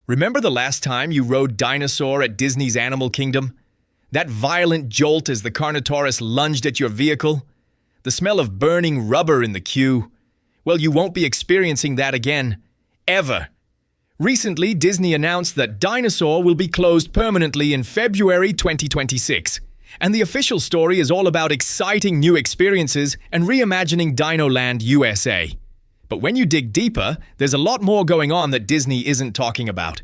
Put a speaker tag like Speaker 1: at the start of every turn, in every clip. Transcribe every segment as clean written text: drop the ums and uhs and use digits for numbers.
Speaker 1: Remember the last time you rode Dinosaur at Disney's Animal Kingdom? That violent jolt as the Carnotaurus lunged at your vehicle? The smell of burning rubber in the queue? Well, you won't be experiencing that again. Ever. Recently, Disney announced that Dinosaur will be closed permanently in February 2026. And the official story is all about exciting new experiences and reimagining DinoLand USA. But when you dig deeper, there's a lot more going on that Disney isn't talking about.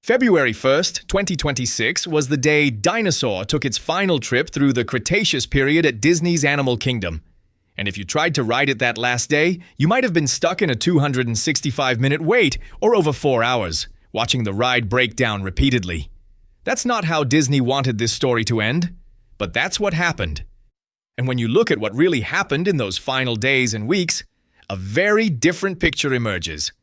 Speaker 1: February 1st, 2026 was the day Dinosaur took its final trip through the Cretaceous period at Disney's Animal Kingdom. And if you tried to ride it that last day, you might have been stuck in a 265-minute wait or over 4 hours, watching the ride break down repeatedly. That's not how Disney wanted this story to end, but that's what happened. And when you look at what really happened in those final days and weeks, a very different picture emerges.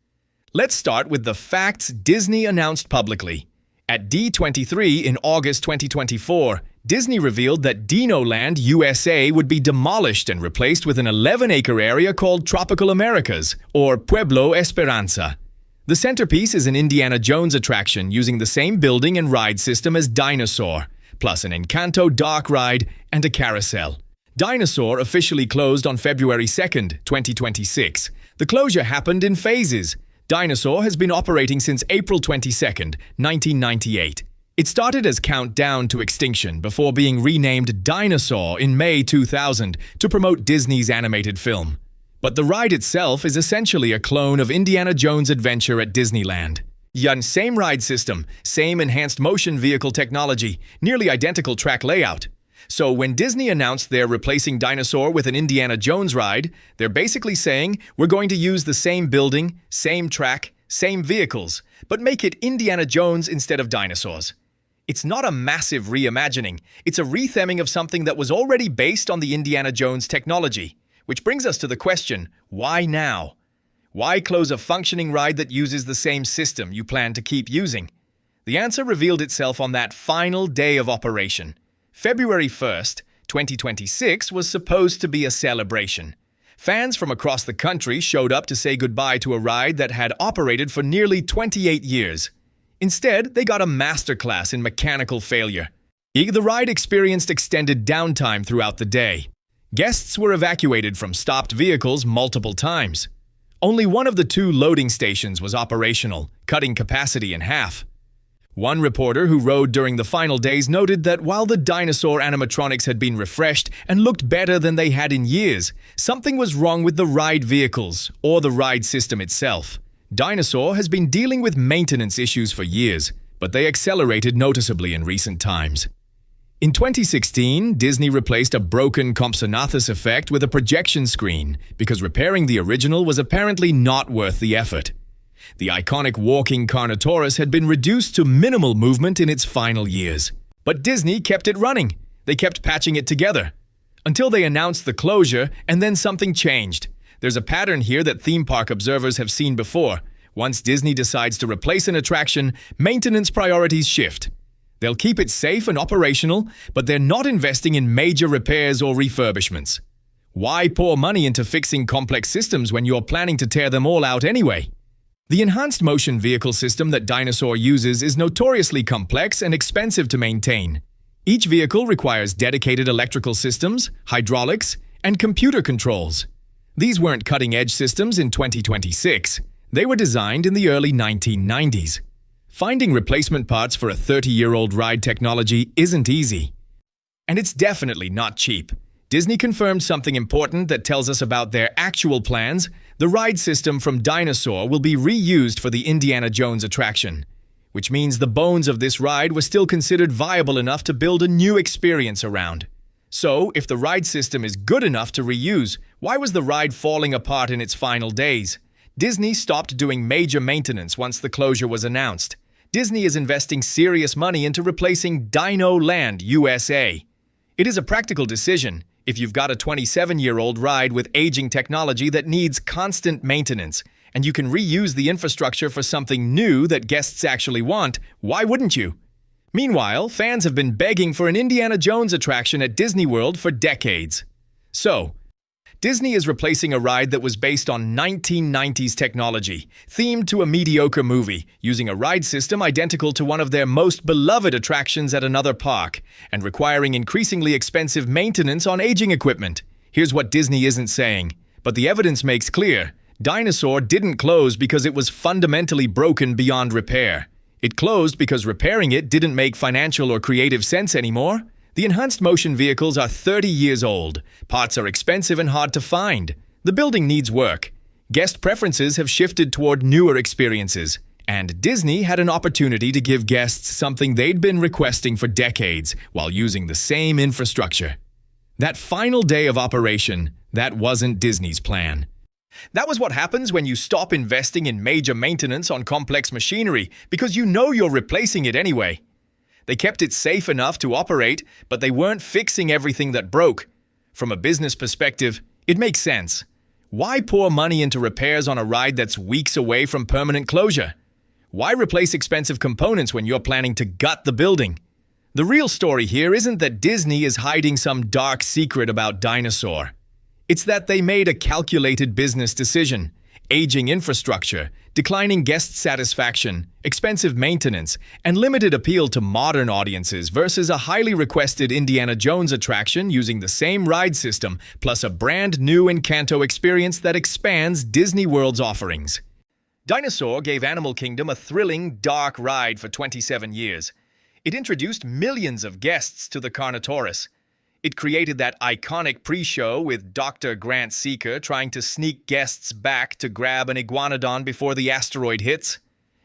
Speaker 1: Let's start with the facts Disney announced publicly. At D23 in August 2024, Disney revealed that DinoLand USA would be demolished and replaced with an 11-acre area called Tropical Americas, or Pueblo Esperanza. The centerpiece is an Indiana Jones attraction using the same building and ride system as Dinosaur, plus an Encanto dark ride and a carousel. Dinosaur officially closed on February 2nd, 2026. The closure happened in phases. Dinosaur has been operating since April 22nd, 1998. It started as Countdown to Extinction before being renamed Dinosaur in May 2000 to promote Disney's animated film. But the ride itself is essentially a clone of Indiana Jones' Adventure at Disneyland. Same ride system, same enhanced motion vehicle technology, nearly identical track layout. So when Disney announced they're replacing Dinosaur with an Indiana Jones ride, they're basically saying we're going to use the same building, same track, same vehicles, but make it Indiana Jones instead of dinosaurs. It's not a massive reimagining, it's a retheming of something that was already based on the Indiana Jones technology. Which brings us to the question, why now? Why close a functioning ride that uses the same system you plan to keep using? The answer revealed itself on that final day of operation. February 1st, 2026 was supposed to be a celebration. Fans from across the country showed up to say goodbye to a ride that had operated for nearly 28 years. Instead, they got a masterclass in mechanical failure. The ride experienced extended downtime throughout the day. Guests were evacuated from stopped vehicles multiple times. Only one of the 2 loading stations was operational, cutting capacity in half. One reporter who rode during the final days noted that while the Dinosaur animatronics had been refreshed and looked better than they had in years, something was wrong with the ride vehicles or the ride system itself. Dinosaur has been dealing with maintenance issues for years, but they accelerated noticeably in recent times. In 2016, Disney replaced a broken Compsognathus effect with a projection screen because repairing the original was apparently not worth the effort. The iconic walking Carnotaurus had been reduced to minimal movement in its final years. But Disney kept it running. They kept patching it together. Until they announced the closure, and then something changed. There's a pattern here that theme park observers have seen before. Once Disney decides to replace an attraction, maintenance priorities shift. They'll keep it safe and operational, but they're not investing in major repairs or refurbishments. Why pour money into fixing complex systems when you're planning to tear them all out anyway? The enhanced motion vehicle system that Dinosaur uses is notoriously complex and expensive to maintain. Each vehicle requires dedicated electrical systems, hydraulics, and computer controls. These weren't cutting-edge systems in 2026. They were designed in the early 1990s. Finding replacement parts for a 30-year-old ride technology isn't easy. And it's definitely not cheap. Disney confirmed something important that tells us about their actual plans. The ride system from Dinosaur will be reused for the Indiana Jones attraction, which means the bones of this ride were still considered viable enough to build a new experience around. So, if the ride system is good enough to reuse, why was the ride falling apart in its final days? Disney stopped doing major maintenance once the closure was announced. Disney is investing serious money into replacing DinoLand USA. It is a practical decision if you've got a 27-year-old ride with aging technology that needs constant maintenance, and you can reuse the infrastructure for something new that guests actually want. Why wouldn't you? Meanwhile, fans have been begging for an Indiana Jones attraction at Disney World for decades. So, Disney is replacing a ride that was based on 1990s technology, themed to a mediocre movie, using a ride system identical to one of their most beloved attractions at another park, and requiring increasingly expensive maintenance on aging equipment. Here's what Disney isn't saying, but the evidence makes clear. Dinosaur didn't close because it was fundamentally broken beyond repair. It closed because repairing it didn't make financial or creative sense anymore. The enhanced motion vehicles are 30 years old. Parts are expensive and hard to find. The building needs work. Guest preferences have shifted toward newer experiences. And Disney had an opportunity to give guests something they'd been requesting for decades while using the same infrastructure. That final day of operation, that wasn't Disney's plan. That was what happens when you stop investing in major maintenance on complex machinery because you know you're replacing it anyway. They kept it safe enough to operate, but they weren't fixing everything that broke. From a business perspective, it makes sense. Why pour money into repairs on a ride that's weeks away from permanent closure? Why replace expensive components when you're planning to gut the building? The real story here isn't that Disney is hiding some dark secret about Dinosaur. It's that they made a calculated business decision. Aging infrastructure, declining guest satisfaction, expensive maintenance, and limited appeal to modern audiences versus a highly requested Indiana Jones attraction using the same ride system plus a brand new Encanto experience that expands Disney World's offerings. Dinosaur gave Animal Kingdom a thrilling, dark ride for 27 years. It introduced millions of guests to the Carnotaurus. It created that iconic pre-show with Dr. Grant Seeker trying to sneak guests back to grab an iguanodon before the asteroid hits.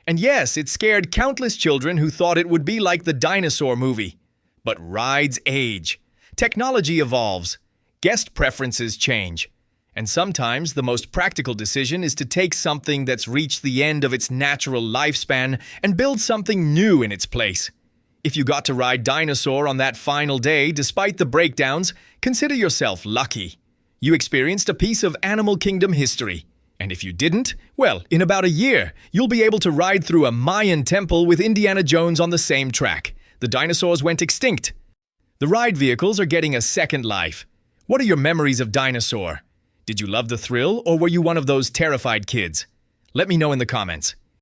Speaker 1: And yes, it scared countless children who thought it would be like the Dinosaur movie. But rides age. Technology evolves. Guest preferences change. And sometimes the most practical decision is to take something that's reached the end of its natural lifespan and build something new in its place. If you got to ride Dinosaur on that final day, despite the breakdowns, consider yourself lucky. You experienced a piece of Animal Kingdom history. And if you didn't, well, in about a year, you'll be able to ride through a Mayan temple with Indiana Jones on the same track. The dinosaurs went extinct. The ride vehicles are getting a second life. What are your memories of Dinosaur? Did you love the thrill, or were you one of those terrified kids? Let me know in the comments.